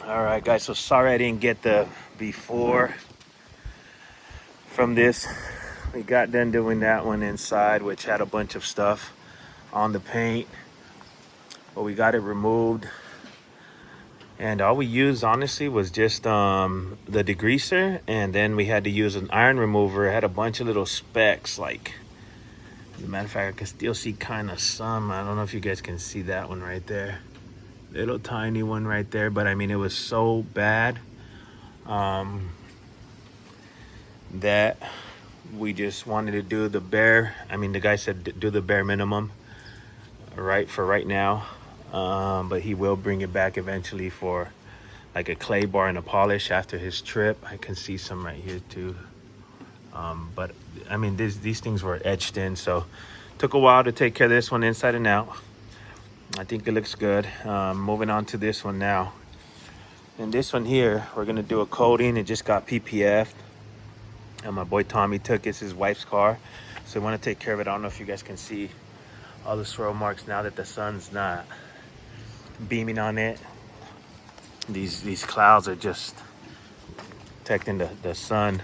All right, guys, so sorry I didn't get the before from this. We got done doing that one inside, which had a bunch of stuff on the paint, but we got it removed. And all we used, honestly, was just the degreaser, and then we had to use an iron remover. It had a bunch of little specks, like, as a matter of fact, I can still see kind of some. I don't know if you guys can see that one right there. Little tiny one right there, but I mean, it was so bad that we just wanted to do the bare, I mean, the guy said do the bare minimum, right, for right now. But he will bring it back eventually for like a clay bar and a polish after his trip. I can see some right here too. But I mean, these things were etched in, so took a while to take care of this one inside and out. I think it looks good. Moving on to this one now. And this one here, we're gonna do a coating. It just got PPF'd. And my boy Tommy took it. It's his wife's car, so we want to take care of it. I don't know if you guys can see all the swirl marks now that the sun's not beaming on it. These clouds are just protecting the sun.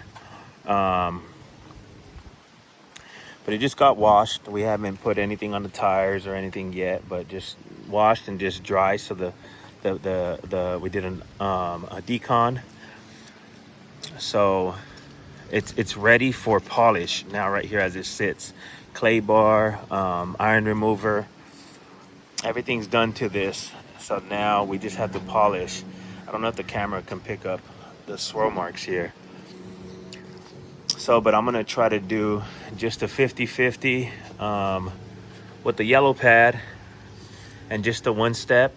But it just got washed. We haven't put anything on the tires or anything yet, but just washed and just dry. So we did a decon. So it's ready for polish now right here as it sits. Clay bar, iron remover, everything's done to this. So now we just have to polish. I don't know if the camera can pick up the swirl marks here. So, but I'm gonna try to do just a 50-50 with the yellow pad and just a one-step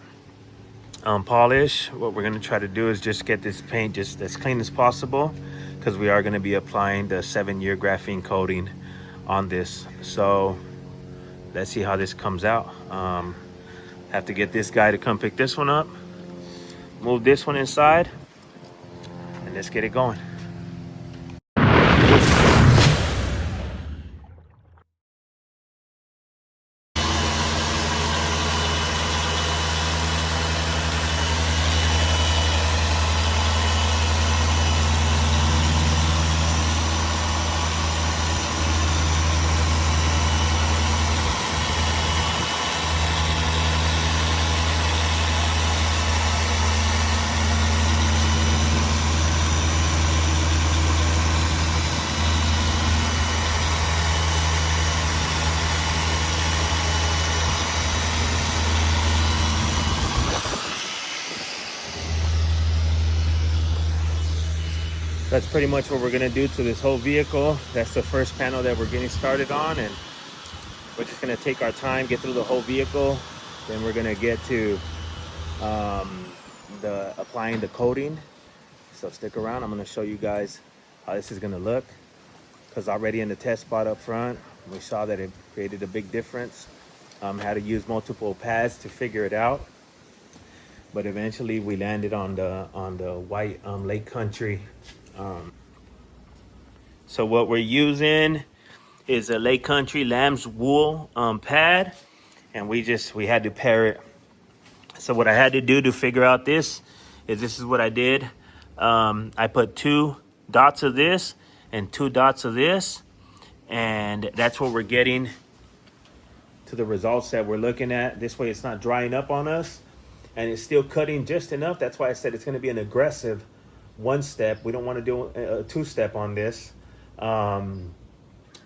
polish. What we're gonna try to do is just get this paint just as clean as possible, because we are gonna be applying the 7-year graphene coating on this. So let's see how this comes out. Have to get this guy to come pick this one up, move this one inside, and let's get it going. That's pretty much what we're gonna do to this whole vehicle. That's the first panel that we're getting started on, and we're just gonna take our time, get through the whole vehicle. Then we're gonna get to applying the coating. So stick around, I'm gonna show you guys how this is gonna look. Because already in the test spot up front, we saw that it created a big difference. Had to use multiple pads to figure it out. But eventually we landed on the white Lake Country. So what we're using is a Lake Country lamb's wool pad, and we had to pair it. So what I had to do to figure out this is what I did. I put 2 dots of this and 2 dots of this, and that's what we're getting to the results that we're looking at. This way it's not drying up on us, and it's still cutting just enough. That's why I said it's going to be an aggressive one-step. We don't want to do a 2-step on this. We don't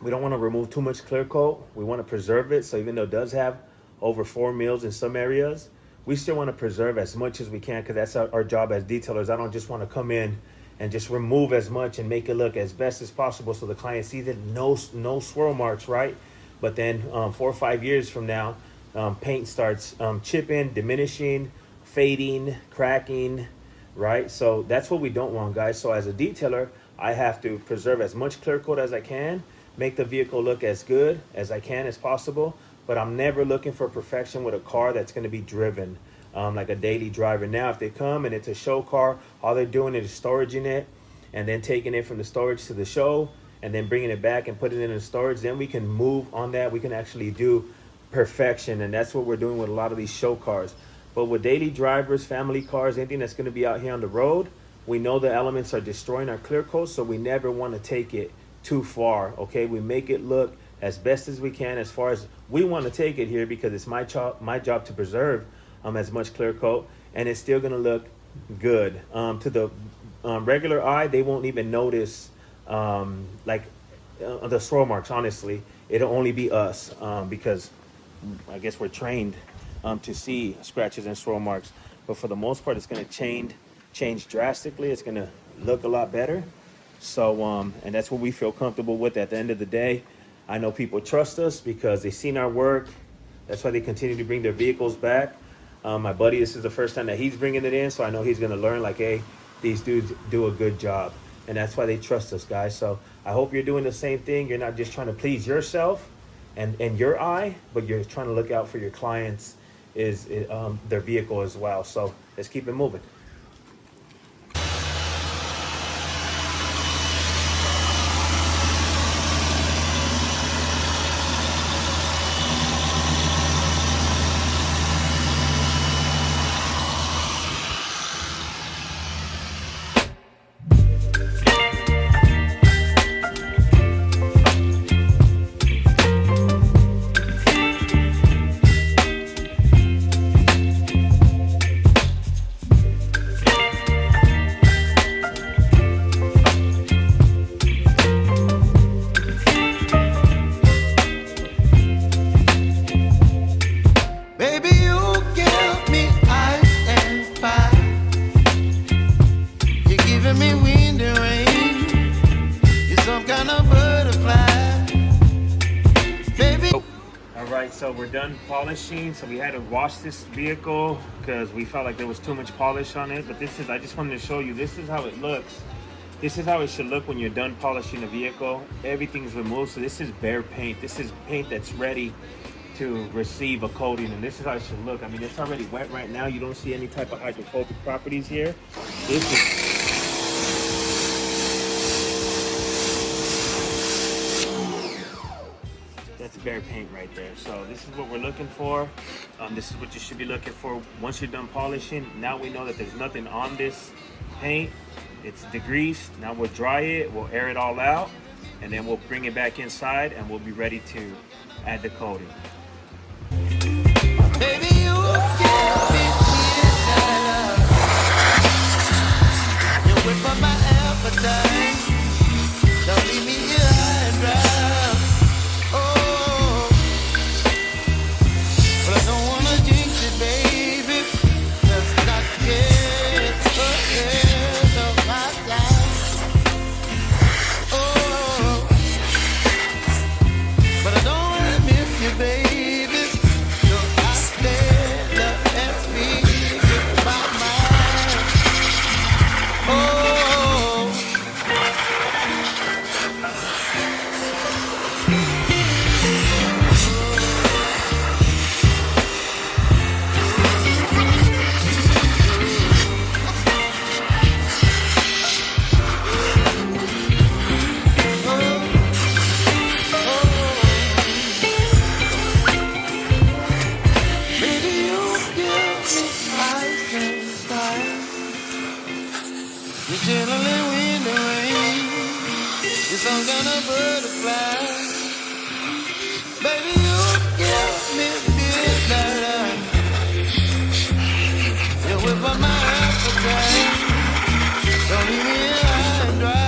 want to remove too much clear coat. We want to preserve it. So even though it does have over 4 mils in some areas, we still want to preserve as much as we can, because that's our job as detailers. I don't just want to come in and just remove as much and make it look as best as possible so the client sees it. No swirl marks, right? But then 4 or 5 years from now, paint starts chipping, diminishing, fading, cracking, right? So that's what we don't want, guys. So as a detailer, I have to preserve as much clear coat as I can, make the vehicle look as good as I can as possible, but I'm never looking for perfection with a car that's going to be driven like a daily driver. Now, if they come and it's a show car, all they're doing is storaging it and then taking it from the storage to the show and then bringing it back and putting it in storage, then we can move on that. We can actually do perfection, and that's what we're doing with a lot of these show cars. But with daily drivers, family cars, anything that's going to be out here on the road, we know the elements are destroying our clear coat, so we never want to take it too far. Okay, we make it look as best as we can as far as we want to take it here, because it's my job to preserve as much clear coat, and it's still going to look good. To the regular eye, they won't even notice the swirl marks. Honestly, it'll only be us, because I guess we're trained to see scratches and swirl marks. But for the most part, it's going to change drastically. It's going to look a lot better. So and that's what we feel comfortable with at the end of the day. I know people trust us because they've seen our work. That's why they continue to bring their vehicles back. My buddy, this is the first time that he's bringing it in, so I know he's going to learn, like, hey, these dudes do a good job. And that's why they trust us, guys. So I hope you're doing the same thing. You're not just trying to please yourself and your eye, but you're trying to look out for your clients' their vehicle as well. So let's keep it moving. So we're done polishing. So we had to wash this vehicle because we felt like there was too much polish on it. But I just wanted to show you, this is how it looks. This is how it should look when you're done polishing the vehicle. Everything's removed. So this is bare paint. This is paint that's ready to receive a coating. And this is how it should look. I mean, it's already wet right now. You don't see any type of hydrophobic properties here. That's bare paint right there. So this is what we're looking for. This is what you should be looking for once you're done polishing. Now we know that there's nothing on this paint. It's degreased. Now we'll dry it, we'll air it all out, and then we'll bring it back inside and we'll be ready to add the coating. Baby, you give me you whip up my appetite. Don't leave me here high and dry.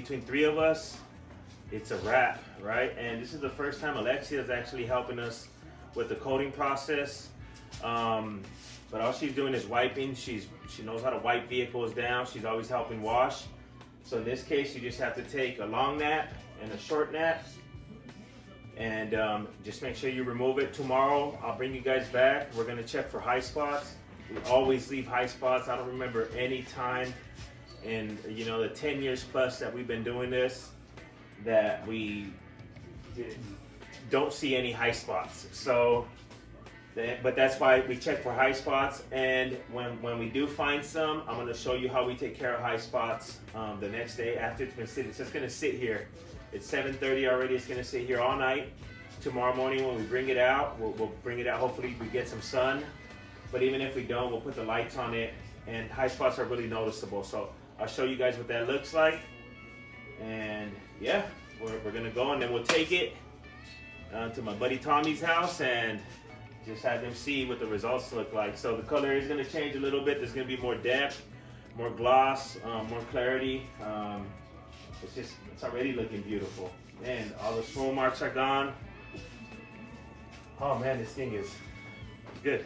between 3 of us, it's a wrap, right? And this is the first time Alexia is actually helping us with the coating process. But all she's doing is wiping. She knows how to wipe vehicles down. She's always helping wash. So in this case, you just have to take a long nap and a short nap, and just make sure you remove it. Tomorrow, I'll bring you guys back. We're gonna check for high spots. We always leave high spots. I don't remember any time in the 10 years plus that we've been doing this that we don't see any high spots. So, but that's why we check for high spots. And when we do find some, I'm gonna show you how we take care of high spots the next day after it's been sitting. It's just gonna sit here. It's 7:30 already. It's gonna sit here all night. Tomorrow morning when we bring it out, we'll bring it out. Hopefully we get some sun. But even if we don't, we'll put the lights on it. And high spots are really noticeable. So I'll show you guys what that looks like. And yeah, we're gonna go, and then we'll take it to my buddy Tommy's house and just have them see what the results look like. So the color is gonna change a little bit. There's gonna be more depth, more gloss, more clarity. It's already looking beautiful. Man, all the swirl marks are gone. Oh man, this thing is good.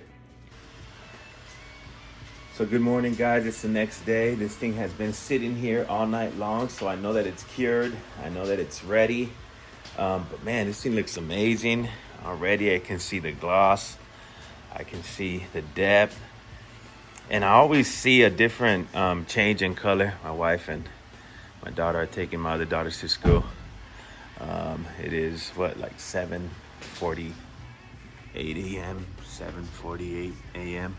So good morning, guys. It's the next day. This thing has been sitting here all night long, so I know that it's cured. I know that it's ready. But man, this thing looks amazing. Already I can see the gloss. I can see the depth. And I always see a different change in color. My wife and my daughter are taking my other daughters to school. It is, like 7:48 a.m., 7:48 a.m.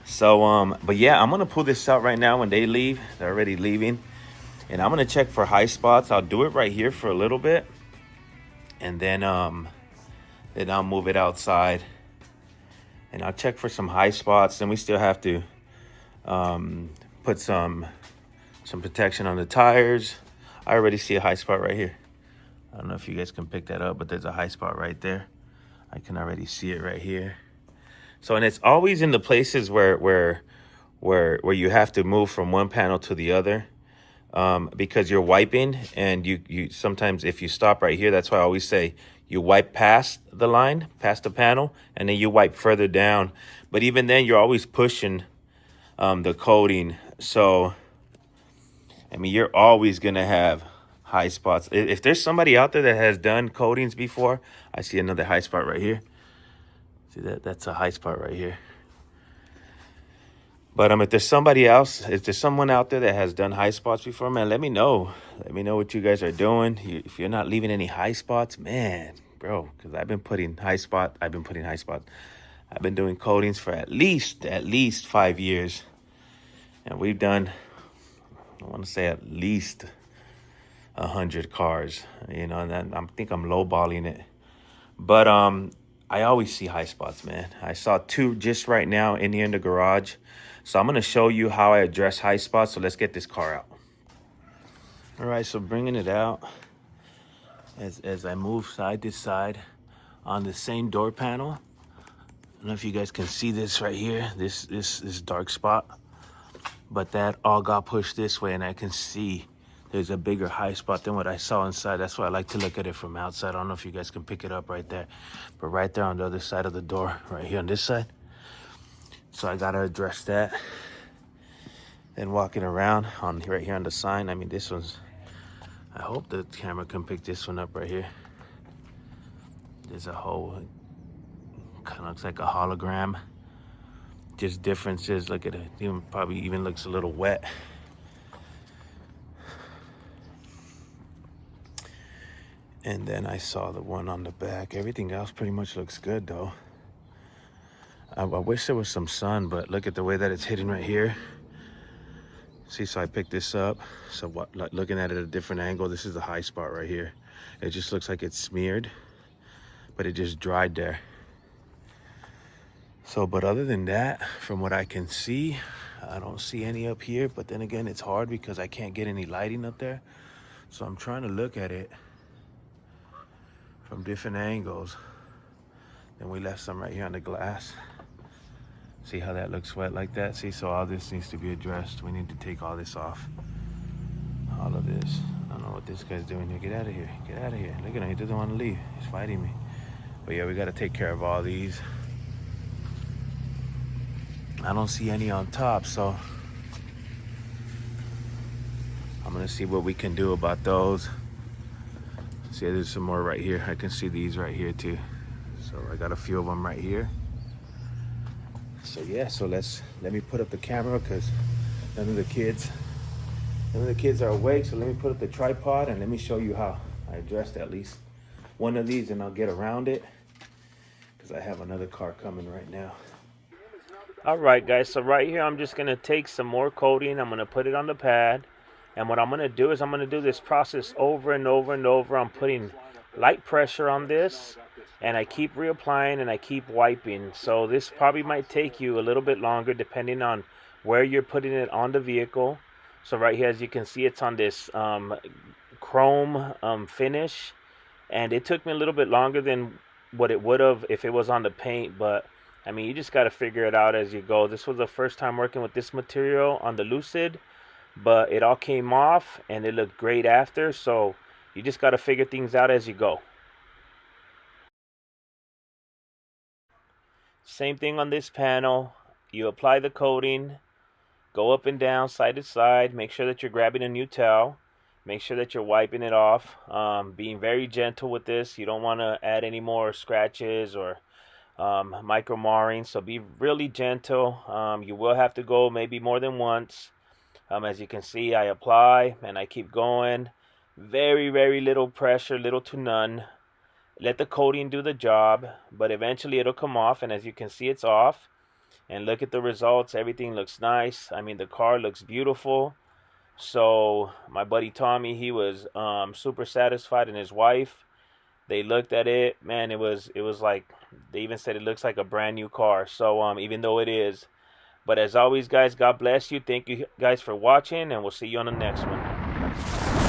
So, but yeah, I'm gonna pull this out right now when they leave. They're already leaving. And I'm gonna check for high spots. I'll do it right here for a little bit. And then I'll move it outside. And I'll check for some high spots. Then we still have to put some protection on the tires. I already see a high spot right here. I don't know if you guys can pick that up, but there's a high spot right there. I can already see it right here. So, and it's always in the places where you have to move from one panel to the other, because you're wiping, and you sometimes, if you stop right here, that's why I always say you wipe past the line, past the panel, and then you wipe further down. But even then, you're always pushing the coating. So, I mean, you're always gonna have high spots. If there's somebody out there that has done coatings before, I see another high spot right here. See that? That's a high spot right here. But if there's somebody else, if there's someone out there that has done high spots before, man, let me know. Let me know what you guys are doing. If you're not leaving any high spots, man, bro, because I've been putting high spots. I've been doing coatings for at least 5 years. And we've done, I want to say, at least 100 cars, and I think I'm lowballing it. But I always see high spots, man. I saw 2 just right now in here in the garage. So I'm going to show you how I address high spots. So let's get this car out. All right, so bringing it out as I move side to side on the same door panel. I don't know if you guys can see this right here, this dark spot. But that all got pushed this way, and I can see there's a bigger high spot than what I saw inside. That's why I like to look at it from outside. I don't know if you guys can pick it up right there. But right there on the other side of the door, right here on this side. So I got to address that. Then walking around on right here on the sign. I mean, this one's, I hope the camera can pick this one up right here. There's a whole, kind of looks like a hologram. Just differences. Look at it. Probably even looks a little wet. And then I saw the one on the back. Everything else pretty much looks good, though. I wish there was some sun, but look at the way that it's hitting right here. See, so I picked this up. So looking at it at a different angle, this is the high spot right here. It just looks like it's smeared, but it just dried there. So, but other than that, from what I can see, I don't see any up here. But then again, it's hard because I can't get any lighting up there. So I'm trying to look at it from different angles. Then we left some right here on the glass. See how that looks wet like that? See, so all this needs to be addressed. We need to take all this off. All of this. I don't know what this guy's doing here. Get out of here. Get out of here. Look at him. He doesn't want to leave. He's fighting me. But yeah, we got to take care of all these. I don't see any on top, so I'm going to see what we can do about those. See, there's some more right here. I can see these right here too. So I got a few of them right here. So yeah, so let me put up the camera because none of the kids are awake. So let me put up the tripod and let me show you how I addressed at least one of these, and I'll get around it because I have another car coming right now. All right, guys, so right here I'm just gonna take some more coating. I'm gonna put it on the pad, and what I'm gonna do is I'm gonna do this process over and over and over. I'm putting light pressure on this, and I keep reapplying and I keep wiping. So this probably might take you a little bit longer depending on where you're putting it on the vehicle. So right here, as you can see, it's on this chrome finish, and it took me a little bit longer than what it would have if it was on the paint. But I mean, you just got to figure it out as you go. This was the first time working with this material on the Lucid, but it all came off and it looked great after. So you just got to figure things out as you go. Same thing on this panel. You apply the coating, go up and down, side to side. Make sure that you're grabbing a new towel. Make sure that you're wiping it off. Being very gentle with this. You don't want to add any more scratches or micro marring. So be really gentle. You will have to go maybe more than once. As you can see, I apply and I keep going. Very, very little pressure, little to none. Let the coating do the job, but eventually it'll come off, and as you can see, it's off. And look at the results. Everything looks nice. I mean, the car looks beautiful. So my buddy Tommy, he was super satisfied, and his wife, they looked at it, man, it was like, they even said it looks like a brand new car. So even though it is. But as always, guys, God bless you. Thank you guys for watching, and we'll see you on the next one.